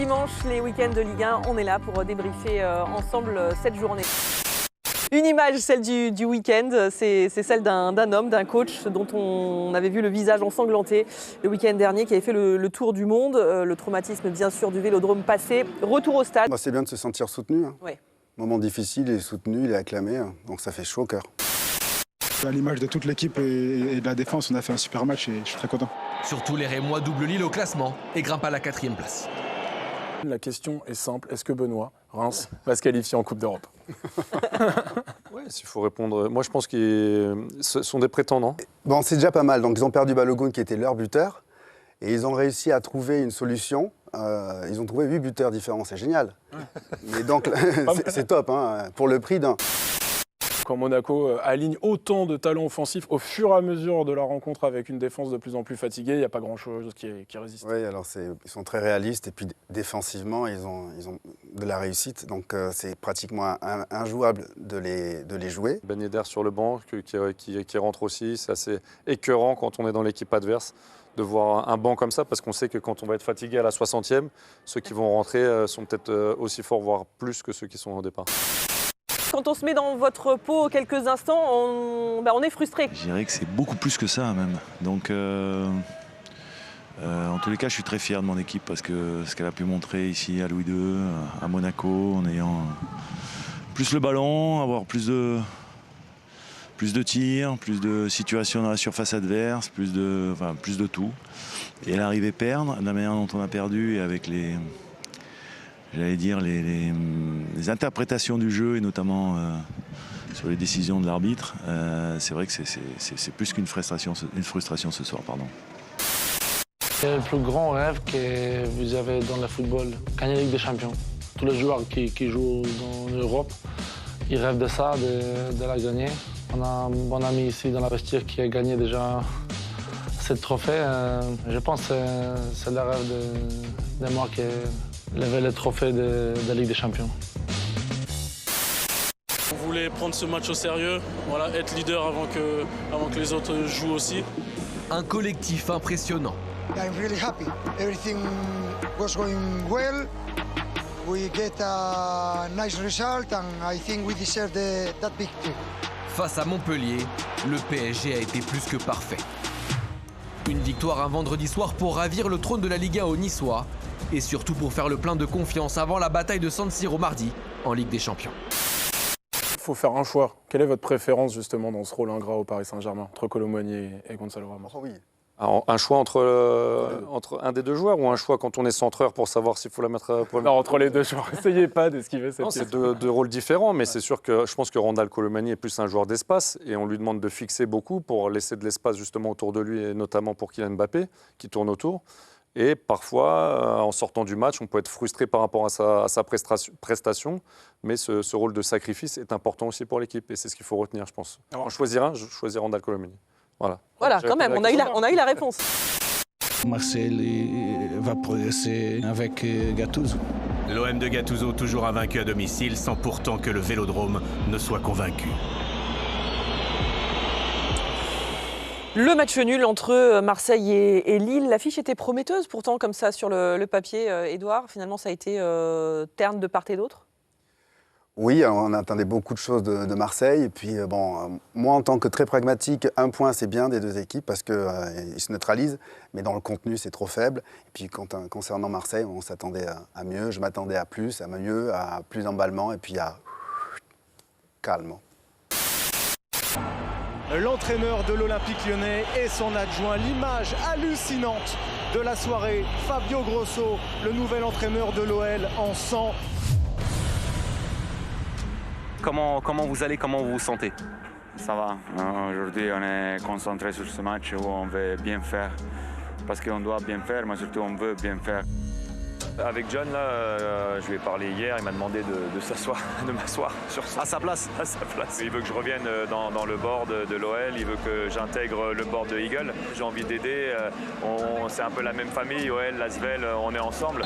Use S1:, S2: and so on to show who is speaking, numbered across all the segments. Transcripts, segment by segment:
S1: dimanche, les week-ends de Ligue 1, on est là pour débriefer ensemble cette journée. Une image, celle du week-end, c'est celle d'un homme, d'un coach dont on avait vu le visage ensanglanté le week-end dernier, qui avait fait le tour du monde. Le traumatisme, bien sûr, du Vélodrome passé. Retour au stade.
S2: C'est bien de se sentir soutenu.
S1: Ouais.
S2: Moment difficile, il est soutenu, il est acclamé, donc ça fait chaud au cœur.
S3: À l'image de toute l'équipe et de la défense, on a fait un super match et je suis très content.
S4: Surtout les Rémois double Lille au classement et grimpent à la 4e place.
S5: La question est simple, est-ce que Benoît, Reims, va se qualifier en Coupe d'Europe?
S6: Oui, s'il faut répondre. Moi, je pense qu'ils sont des prétendants.
S2: Bon, c'est déjà pas mal. Donc, ils ont perdu Balogun, qui était leur buteur. Et ils ont réussi à trouver une solution. Ils ont trouvé 8 buteurs différents. C'est génial. Mais donc, c'est top, hein, pour le prix d'un.
S5: Quand Monaco aligne autant de talents offensifs au fur et à mesure de la rencontre avec une défense de plus en plus fatiguée, il n'y a pas grand-chose qui résiste.
S2: Oui, alors ils sont très réalistes. Et puis, défensivement, ils ont de la réussite. Donc, c'est pratiquement injouable de les jouer.
S6: Ben Yedder sur le banc, qui rentre aussi. C'est assez écœurant quand on est dans l'équipe adverse de voir un banc comme ça, parce qu'on sait que quand on va être fatigué à la 60e, ceux qui vont rentrer sont peut-être aussi forts, voire plus que ceux qui sont au départ.
S1: Quand on se met dans votre peau quelques instants, on est frustré.
S7: Je dirais que c'est beaucoup plus que ça même. Donc en tous les cas, je suis très fier de mon équipe parce que ce qu'elle a pu montrer ici à Louis II, à Monaco, en ayant plus le ballon, avoir plus de tirs, plus de situations dans la surface adverse, plus de tout. Et l'arrivée perdre, de la manière dont on a perdu et avec les interprétations du jeu et notamment sur les décisions de l'arbitre, c'est vrai que c'est plus qu'une frustration ce soir. Pardon.
S8: C'est le plus grand rêve que vous avez dans le football, gagner la Ligue des Champions. Tous les joueurs qui jouent dans l'Europe, ils rêvent de ça, de la gagner. On a un bon ami ici dans la vestiaire qui a gagné déjà 7 trophées. Je pense que c'est le rêve de moi qui lever le trophée de la Ligue des Champions.
S9: On voulait prendre ce match au sérieux, être leader avant que les autres jouent aussi.
S4: Un collectif impressionnant.
S10: I'm really happy. Everything was going well. We get a nice result and I think we deserve that victory.
S4: Face à Montpellier, le PSG a été plus que parfait. Une victoire un vendredi soir pour ravir le trône de la Ligue 1 aux Niçois et surtout pour faire le plein de confiance avant la bataille de San Siro mardi en Ligue des Champions.
S5: Il faut faire un choix. Quelle est votre préférence justement dans ce rôle ingrat au Paris Saint-Germain, entre Kolo Muani et Gonzalo Ramos?
S2: Oh oui.
S6: Alors, un choix entre un des deux joueurs ou un choix quand on est centreur pour savoir s'il faut la mettre pour...
S5: Non, entre les deux joueurs. Essayez pas d'esquiver cette question.
S6: C'est deux rôles différents, mais c'est sûr que je pense que Randal Kolo Muani est plus un joueur d'espace et on lui demande de fixer beaucoup pour laisser de l'espace justement autour de lui et notamment pour Kylian Mbappé qui tourne autour. Et parfois, en sortant du match, on peut être frustré par rapport à sa prestation, mais ce rôle de sacrifice est important aussi pour l'équipe et c'est ce qu'il faut retenir, je pense. Alors, je choisis Randal Kolo Muani. Voilà, quand même, on a eu la réponse.
S11: Marseille va progresser avec Gattuso.
S12: L'OM de Gattuso, toujours invaincu à domicile, sans pourtant que le Vélodrome ne soit convaincu.
S1: Le match nul entre Marseille et Lille, l'affiche était prometteuse pourtant comme ça sur le papier, Édouard. Finalement, ça a été terne de part et d'autre.
S2: Oui, on attendait beaucoup de choses de Marseille. Et puis, moi, en tant que très pragmatique, un point, c'est bien des deux équipes parce qu'ils se neutralisent. Mais dans le contenu, c'est trop faible. Et puis, concernant Marseille, on s'attendait à mieux. Je m'attendais à plus, à mieux, à plus d'emballement et puis à calme.
S13: L'entraîneur de l'Olympique Lyonnais et son adjoint, l'image hallucinante de la soirée, Fabio Grosso, le nouvel entraîneur de l'OL en sang.
S14: Comment vous allez, comment vous vous sentez? Ça va. Aujourd'hui, on est concentré sur ce match où on veut bien faire. Parce qu'on doit bien faire, mais surtout on veut bien faire. Avec John, là, je lui ai parlé hier, il m'a demandé de m'asseoir sur sa place. À sa place. Il veut que je revienne dans le board de l'OL, il veut que j'intègre le board de Eagle. J'ai envie d'aider, c'est un peu la même famille, OL, Lasvel, on est ensemble.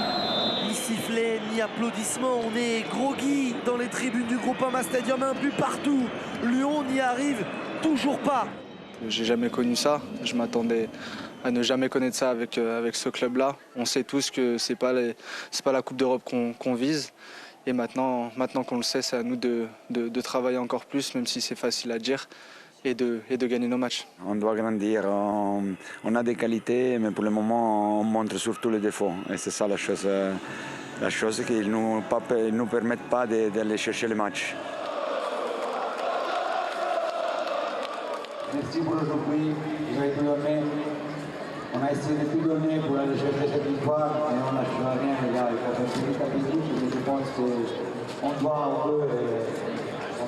S15: Ni sifflet, ni applaudissements, on est groggy dans les tribunes du Groupama Stadium, un but partout. Lyon n'y arrive toujours pas.
S3: J'ai jamais connu ça, je m'attendais
S16: à ne jamais connaître ça avec ce club-là. On sait tous que c'est pas la Coupe d'Europe qu'on vise. Et maintenant qu'on le sait, c'est à nous de travailler encore plus, même si c'est facile à dire, et de gagner nos matchs.
S14: On doit grandir, on a des qualités, mais pour le moment, on montre surtout les défauts. Et c'est ça la chose qui ne nous permettent pas d'aller chercher les matchs.
S17: Merci pour aujourd'hui, vous avez tout donné. On a essayé de tout donner pour aller chercher cette victoire, mais on n'a cherché rien, les gars. Il faut faire plus habitude, mais je pense qu'on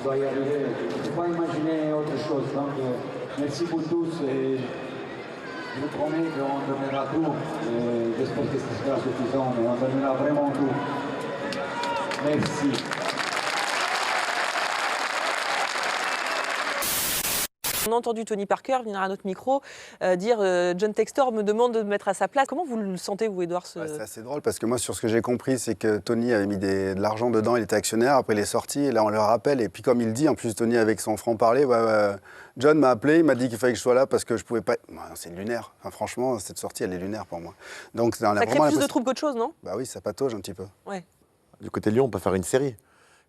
S17: doit y arriver. Je ne peux pas imaginer autre chose. Donc, merci pour tous et je vous promets qu'on donnera tout. J'espère que ce sera suffisant, mais on donnera vraiment tout. Merci.
S1: On a entendu Tony Parker venir à notre micro dire John Textor me demande de me mettre à sa place. Comment vous le sentez, vous, Edouard
S2: C'est assez drôle parce que moi, sur ce que j'ai compris, c'est que Tony avait mis de l'argent dedans, il était actionnaire, après il est sorti, et là on le rappelle. Et puis comme il dit, en plus Tony avec son franc-parler, John m'a appelé, il m'a dit qu'il fallait que je sois là parce que je pouvais pas... C'est lunaire. Enfin, franchement, cette sortie, elle est lunaire pour moi. Donc,
S1: ça crée plus de troubles qu'autre chose, non?
S2: Bah oui, ça patauge un petit peu.
S1: Ouais.
S18: Du côté de Lyon, on peut faire une série.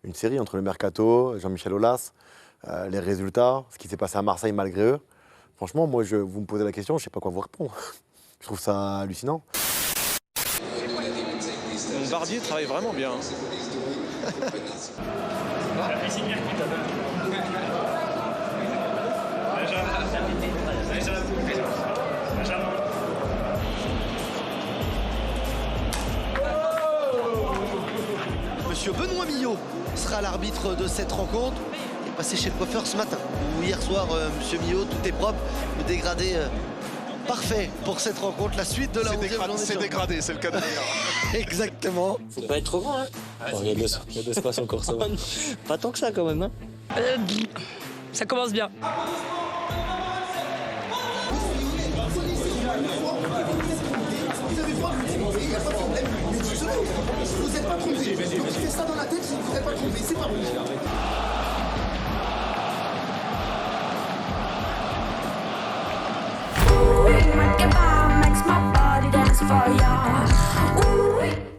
S18: Une série entre le mercato, Jean-Michel Aulas, les résultats, ce qui s'est passé à Marseille malgré eux. Franchement, moi, vous me posez la question, je ne sais pas quoi vous répondre. Je trouve ça hallucinant.
S13: Barbier travaille vraiment bien.
S15: Monsieur Benoît Millot sera l'arbitre de cette rencontre. Il est passé chez le coiffeur ce matin. Hier soir, Monsieur Millot, tout est propre. Le dégradé parfait pour cette rencontre. La suite de la 11e journée.
S19: C'est dégradé, c'est le cas de dire.
S15: Exactement.
S20: Faut pas être trop grand, hein.
S21: Il y a de l'espace encore, ça va.
S20: Pas tant que ça, quand même, hein.
S1: Ça commence bien.
S22: Vous n'êtes pas trompé. Donc faites ça dans la tête, vous ne serez pas trompé. C'est pas bon.
S23: Makes my body dance for ya. Ooh.